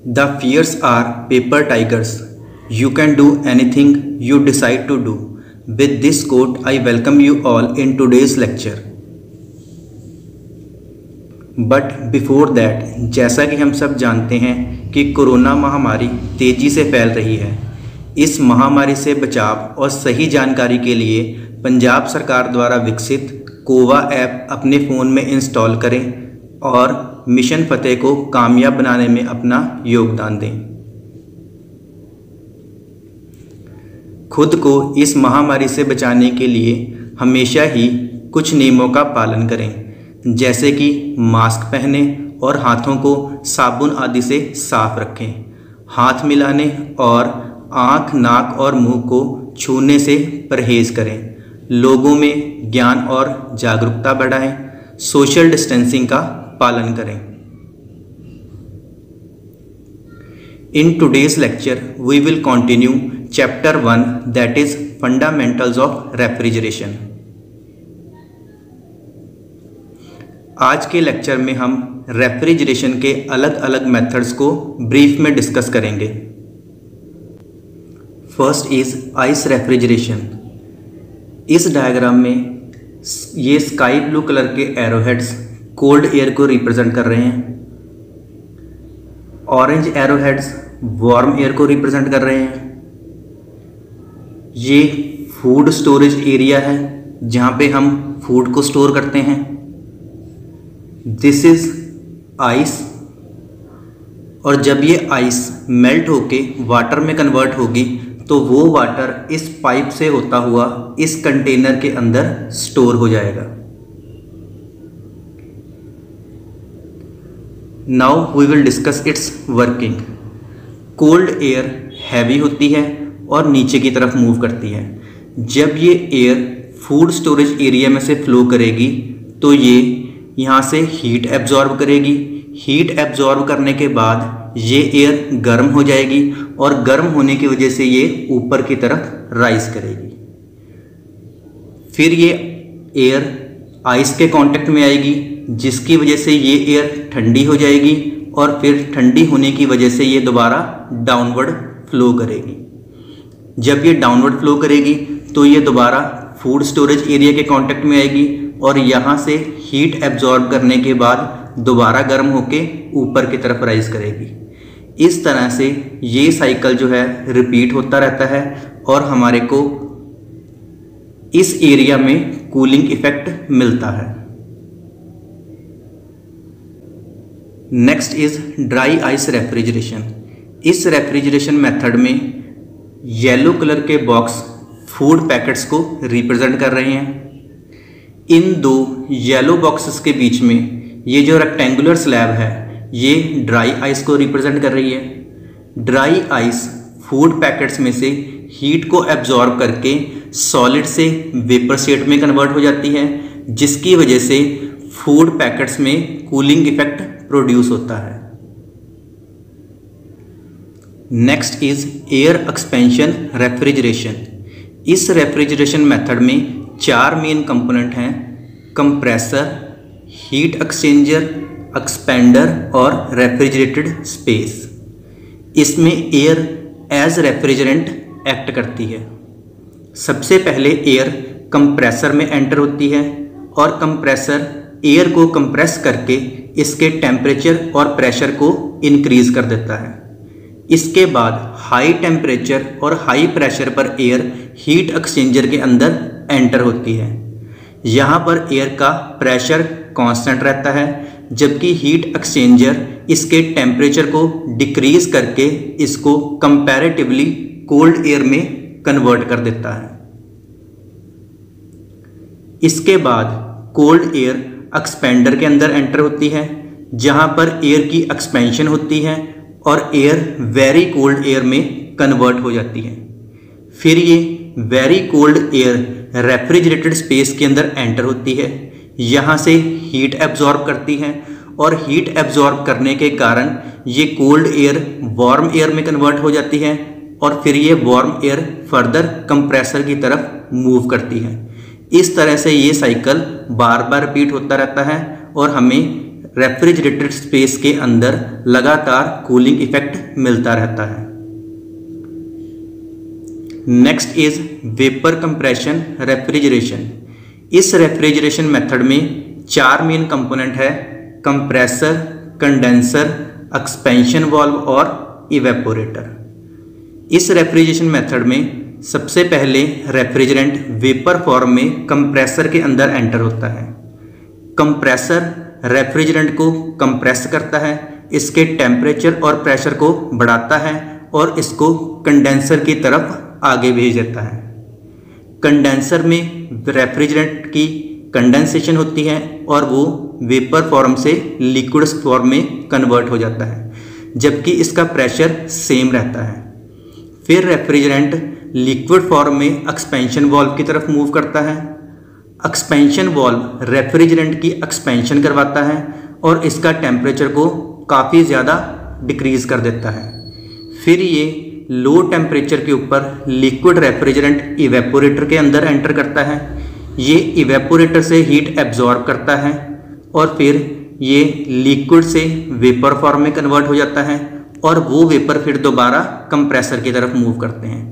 The fears are paper tigers. You can do anything you decide to do. With this quote, I welcome you all in today's lecture. But before that, जैसा कि हम सब जानते हैं कि corona महामारी तेज़ी से फैल रही है। इस महामारी से बचाव और सही जानकारी के लिए पंजाब सरकार द्वारा विकसित कोवा ऐप अपने फ़ोन में इंस्टॉल करें और मिशन फतेह को कामयाब बनाने में अपना योगदान दें। खुद को इस महामारी से बचाने के लिए हमेशा ही कुछ नियमों का पालन करें, जैसे कि मास्क पहने और हाथों को साबुन आदि से साफ रखें। हाथ मिलाने और आँख, नाक और मुंह को छूने से परहेज़ करें। लोगों में ज्ञान और जागरूकता बढ़ाएं। सोशल डिस्टेंसिंग का पालन करें। In today's lecture, we will continue Chapter 1, that is Fundamentals of Refrigeration. आज के लेक्चर में हम रेफ्रिजरेशन के अलग अलग मेथड्स को ब्रीफ में डिस्कस करेंगे। First is ice refrigeration. इस डायग्राम में ये स्काई ब्लू कलर के एरोहेड्स कोल्ड एयर को रिप्रेजेंट कर रहे हैं। ऑरेंज एरोहेड्स वार्म एयर को रिप्रेजेंट कर रहे हैं। ये फूड स्टोरेज एरिया है जहाँ पे हम फूड को स्टोर करते हैं। दिस इज आइस, और जब ये आइस मेल्ट होके वाटर में कन्वर्ट होगी तो वो वाटर इस पाइप से होता हुआ इस कंटेनर के अंदर स्टोर हो जाएगा। Now we will discuss its working. Cold air heavy होती है और नीचे की तरफ मूव करती है। जब ये एयर फूड स्टोरेज एरिया में से फ्लो करेगी तो ये यहाँ से हीट एब्जॉर्ब करेगी। हीट एब्जॉर्ब करने के बाद ये एयर गर्म हो जाएगी और गर्म होने की वजह से ये ऊपर की तरफ राइज करेगी। फिर ये एयर आइस के कांटेक्ट में आएगी, जिसकी वजह से ये एयर ठंडी हो जाएगी और फिर ठंडी होने की वजह से ये दोबारा डाउनवर्ड फ्लो करेगी। जब ये डाउनवर्ड फ्लो करेगी तो ये दोबारा फूड स्टोरेज एरिया के कांटेक्ट में आएगी और यहाँ से हीट एब्जॉर्ब करने के बाद दोबारा गर्म होके ऊपर की तरफ राइज करेगी। इस तरह से ये साइकिल जो है रिपीट होता रहता है और हमारे को इस एरिया में कूलिंग इफेक्ट मिलता है। Next is dry ice refrigeration. इस रेफ्रिजरेशन मेथड में येलो कलर के बॉक्स फूड पैकेट्स को रिप्रेजेंट कर रहे हैं। इन दो येलो बॉक्सेस के बीच में ये जो रेक्टेंगुलर स्लैब है ये ड्राई आइस को रिप्रेजेंट कर रही है। ड्राई आइस फूड पैकेट्स में से हीट को एब्जॉर्ब करके सॉलिड से वेपर स्टेट में कन्वर्ट हो जाती है, जिसकी वजह से फूड पैकेट्स में कूलिंग इफेक्ट प्रोड्यूस होता है। Next is air expansion refrigeration. इस रेफ्रिजरेशन मेथड में 4 मेन कंपोनेंट हैं: कंप्रेसर, हीट एक्सचेंजर, एक्सपेंडर और रेफ्रिजरेटेड स्पेस। इसमें एयर एज रेफ्रिजरेंट एक्ट करती है। सबसे पहले एयर कंप्रेसर में एंटर होती है और कंप्रेसर एयर को कंप्रेस करके इसके टेम्परेचर और प्रेशर को इंक्रीज कर देता है। इसके बाद हाई टेम्परेचर और हाई प्रेशर पर एयर हीट एक्सचेंजर के अंदर एंटर होती है। यहाँ पर एयर का प्रेशर कांस्टेंट रहता है, जबकि हीट एक्सचेंजर इसके टेम्परेचर को डिक्रीज करके इसको कंपैरेटिवली कोल्ड एयर में कन्वर्ट कर देता है। इसके बाद कोल्ड एयर एक्सपेंडर के अंदर एंटर होती है, जहाँ पर एयर की एक्सपेंशन होती है और एयर वेरी कोल्ड एयर में कन्वर्ट हो जाती है। फिर ये very cold air refrigerated space के अंदर एंटर होती है। यहाँ से हीट एब्जॉर्ब करती है और हीट एब्जॉर्ब करने के कारण ये कोल्ड एयर वार्म एयर में कन्वर्ट हो जाती है और फिर ये वार्म एयर फर्दर कंप्रेसर की तरफ मूव करती है। इस तरह से ये साइकिल बार बार रिपीट होता रहता है और हमें रेफ्रिजरेटेड स्पेस के अंदर लगातार कूलिंग इफेक्ट मिलता रहता है। Next is vapour compression refrigeration. इस रेफ्रिजरेशन मेथड में 4 मेन कंपोनेंट है: कंप्रेसर, कंडेंसर, एक्सपेंशन वाल्व और इवेपोरेटर। इस रेफ्रिजरेशन मेथड में सबसे पहले रेफ्रिजरेंट वेपर फॉर्म में कंप्रेसर के अंदर एंटर होता है। कंप्रेसर रेफ्रिजरेंट को कंप्रेस करता है, इसके टेम्परेचर और प्रेशर को बढ़ाता है और इसको कंडेंसर की तरफ आगे भेज देता है। कंडेंसर में रेफ्रिजरेंट की कंडेंसेशन होती है और वो वेपर फॉर्म से लिक्विड फॉर्म में कन्वर्ट हो जाता है, जबकि इसका प्रेशर सेम रहता है। फिर रेफ्रिजरेंट लिक्विड फॉर्म में एक्सपेंशन वाल्व की तरफ मूव करता है। एक्सपेंशन वाल्व रेफ्रिजरेंट की एक्सपेंशन करवाता है और इसका टेम्परेचर को काफ़ी ज़्यादा डिक्रीज़ कर देता है। फिर ये लो टेम्परेचर के ऊपर लिक्विड रेफ्रिजरेंट इवेपोरेटर के अंदर एंटर करता है। ये इवेपोरेटर से हीट एब्जॉर्ब करता है और फिर ये लिक्विड से वेपर फॉर्म में कन्वर्ट हो जाता है और वो वेपर फिर दोबारा कंप्रेसर की तरफ मूव करते हैं।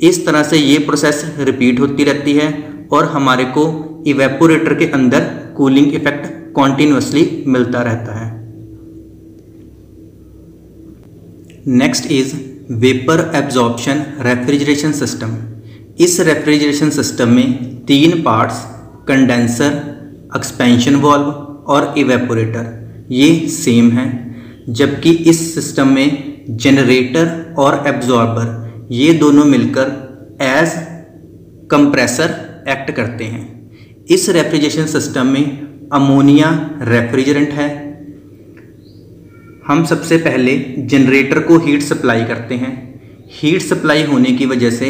इस तरह से ये प्रोसेस रिपीट होती रहती है और हमारे को इवेपोरेटर के अंदर कूलिंग इफेक्ट कॉन्टिन्यूसली मिलता रहता है। Next is vapour absorption refrigeration system. इस रेफ्रिजरेशन सिस्टम में 3 पार्ट्स कंडेंसर, एक्सपेंशन वाल्व और इवेपोरेटर ये सेम हैं, जबकि इस सिस्टम में जनरेटर और एब्जॉर्बर ये दोनों मिलकर एज कंप्रेसर एक्ट करते हैं। इस रेफ्रिजरेशन सिस्टम में अमोनिया रेफ्रिजरेंट है। हम सबसे पहले जनरेटर को हीट सप्लाई करते हैं। हीट सप्लाई होने की वजह से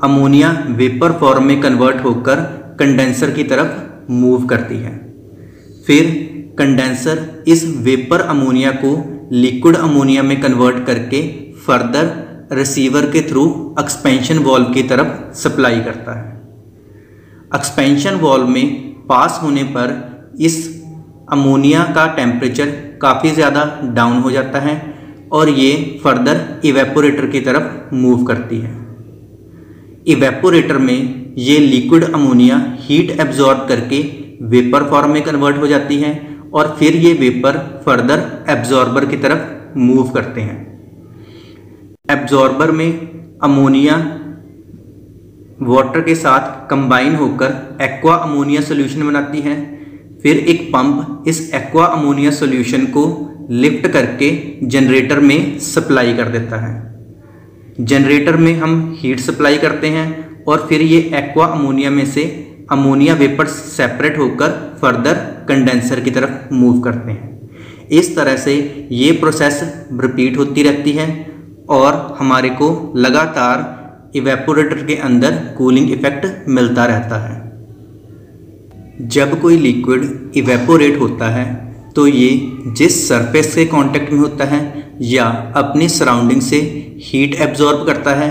अमोनिया वेपर फॉर्म में कन्वर्ट होकर कंडेंसर की तरफ मूव करती है। फिर कंडेंसर इस वेपर अमोनिया को लिक्विड अमोनिया में कन्वर्ट करके फर्दर रिसीवर के थ्रू एक्सपेंशन वाल्व की तरफ सप्लाई करता है। एक्सपेंशन वाल्व में पास होने पर इस अमोनिया का टेम्परेचर काफ़ी ज़्यादा डाउन हो जाता है और ये फर्दर इवेपोरेटर की तरफ मूव करती है। इवेपोरेटर में ये लिक्विड अमोनिया हीट एब्जॉर्ब करके वेपर फॉर्म में कन्वर्ट हो जाती है और फिर ये वेपर फर्दर एब्जॉर्बर की तरफ मूव करते हैं। एब्जॉर्बर में अमोनिया वाटर के साथ कंबाइन होकर एक्वा अमोनिया सॉल्यूशन बनाती है। फिर एक पंप इस एक्वा अमोनिया सॉल्यूशन को लिफ्ट करके जनरेटर में सप्लाई कर देता है। जनरेटर में हम हीट सप्लाई करते हैं और फिर ये एक्वा अमोनिया में से अमोनिया वेपर सेपरेट होकर फर्दर कंडेंसर की तरफ मूव करते हैं। इस तरह से ये प्रोसेस रिपीट होती रहती है और हमारे को लगातार इवेपोरेटर के अंदर कूलिंग इफेक्ट मिलता रहता है। जब कोई लिक्विड इवेपोरेट होता है तो ये जिस सरफेस के कांटेक्ट में होता है या अपनी सराउंडिंग से हीट एब्जॉर्ब करता है,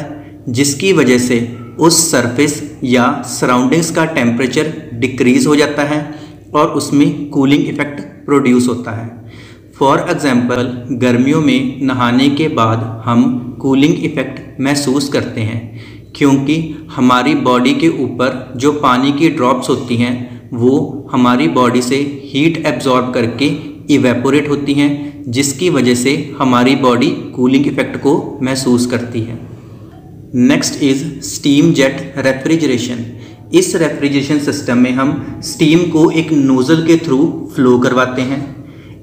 जिसकी वजह से उस सरफेस या सराउंडिंग्स का टेम्परेचर डिक्रीज़ हो जाता है और उसमें कूलिंग इफेक्ट प्रोड्यूस होता है। फॉर एग्जांपल, गर्मियों में नहाने के बाद हम कूलिंग इफेक्ट महसूस करते हैं क्योंकि हमारी बॉडी के ऊपर जो पानी की ड्रॉप्स होती हैं वो हमारी बॉडी से हीट एब्जॉर्ब करके इवेपोरेट होती हैं, जिसकी वजह से हमारी बॉडी कूलिंग इफेक्ट को महसूस करती है। Next is steam jet refrigeration. इस रेफ्रिजरेशन सिस्टम में हम स्टीम को एक नोज़ल के थ्रू फ्लो करवाते हैं।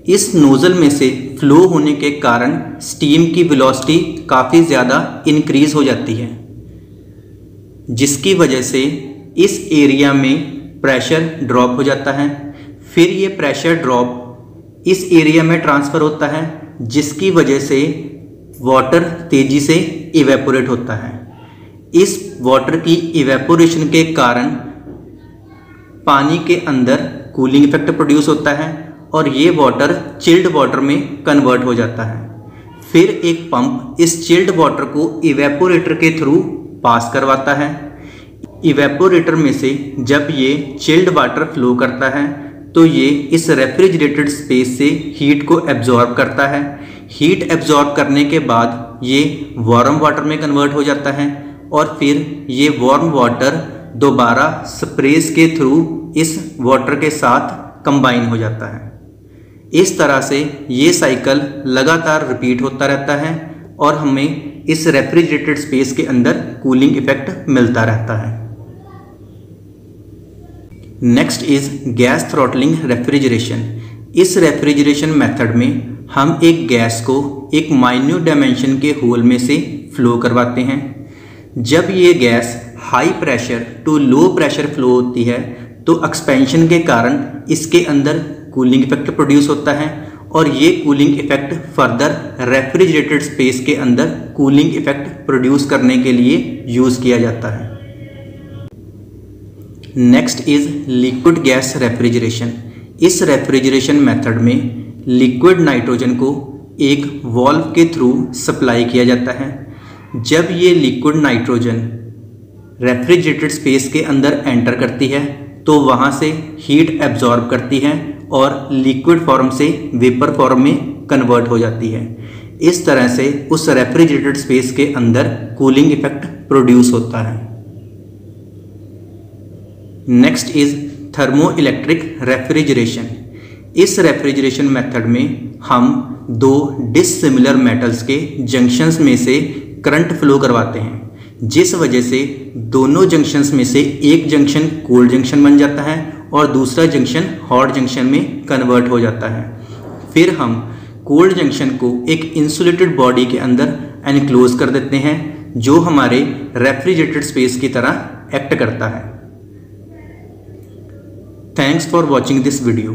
इस नोज़ल में से फ्लो होने के कारण स्टीम की वेलोसिटी काफ़ी ज़्यादा इंक्रीज़ हो जाती है, जिसकी वजह से इस एरिया में प्रेशर ड्रॉप हो जाता है। फिर ये प्रेशर ड्रॉप इस एरिया में ट्रांसफ़र होता है, जिसकी वजह से वाटर तेज़ी से इवेपोरेट होता है। इस वाटर की इवेपोरेशन के कारण पानी के अंदर कूलिंग इफेक्ट प्रोड्यूस होता है और ये वाटर चिल्ड वाटर में कन्वर्ट हो जाता है। फिर एक पंप इस चिल्ड वाटर को इवेपोरेटर के थ्रू पास करवाता है। इवेपोरेटर में से जब ये चिल्ड वाटर फ्लो करता है तो ये इस रेफ्रिजरेटेड स्पेस से हीट को एब्जॉर्ब करता है। हीट एब्जॉर्ब करने के बाद ये वार्म वाटर में कन्वर्ट हो जाता है और फिर ये वार्म वाटर दोबारा स्प्रेस के थ्रू इस वाटर के साथ कंबाइन हो जाता है। इस तरह से ये साइकिल लगातार रिपीट होता रहता है और हमें इस रेफ्रिजरेटेड स्पेस के अंदर कूलिंग इफेक्ट मिलता रहता है। Next is gas throttling refrigeration. इस रेफ्रिजरेशन मेथड में हम एक गैस को एक माइन्यूट डायमेंशन के होल में से फ्लो करवाते हैं। जब ये gas high pressure to low pressure flow होती है तो एक्सपेंशन के कारण इसके अंदर कूलिंग इफेक्ट प्रोड्यूस होता है और ये cooling effect further refrigerated space के अंदर कूलिंग इफेक्ट प्रोड्यूस करने के लिए यूज़ किया जाता है। Next is liquid gas refrigeration. इस रेफ्रिजरेशन मेथड में लिक्विड नाइट्रोजन को एक वाल्व के थ्रू सप्लाई किया जाता है। जब ये लिक्विड नाइट्रोजन रेफ्रिजरेटेड स्पेस के अंदर एंटर करती है तो वहाँ से हीट एब्जॉर्ब करती है और लिक्विड फॉर्म से वेपर फॉर्म में कन्वर्ट हो जाती है। इस तरह से उस रेफ्रिजरेटेड स्पेस के अंदर कूलिंग इफेक्ट प्रोड्यूस होता है। Next is thermo electric refrigeration. इस रेफ्रिजरेशन मेथड में हम दो डिसिमिलर मेटल्स के जंक्शंस में से करंट फ्लो करवाते हैं, जिस वजह से दोनों जंक्शंस में से एक जंक्शन कोल्ड जंक्शन बन जाता है और दूसरा जंक्शन हॉट जंक्शन में कन्वर्ट हो जाता है। फिर हम कोल्ड जंक्शन को एक इंसुलेटेड बॉडी के अंदर एनक्लोज कर देते हैं जो हमारे रेफ्रिजरेटेड स्पेस की तरह एक्ट करता है। Thanks for watching this video.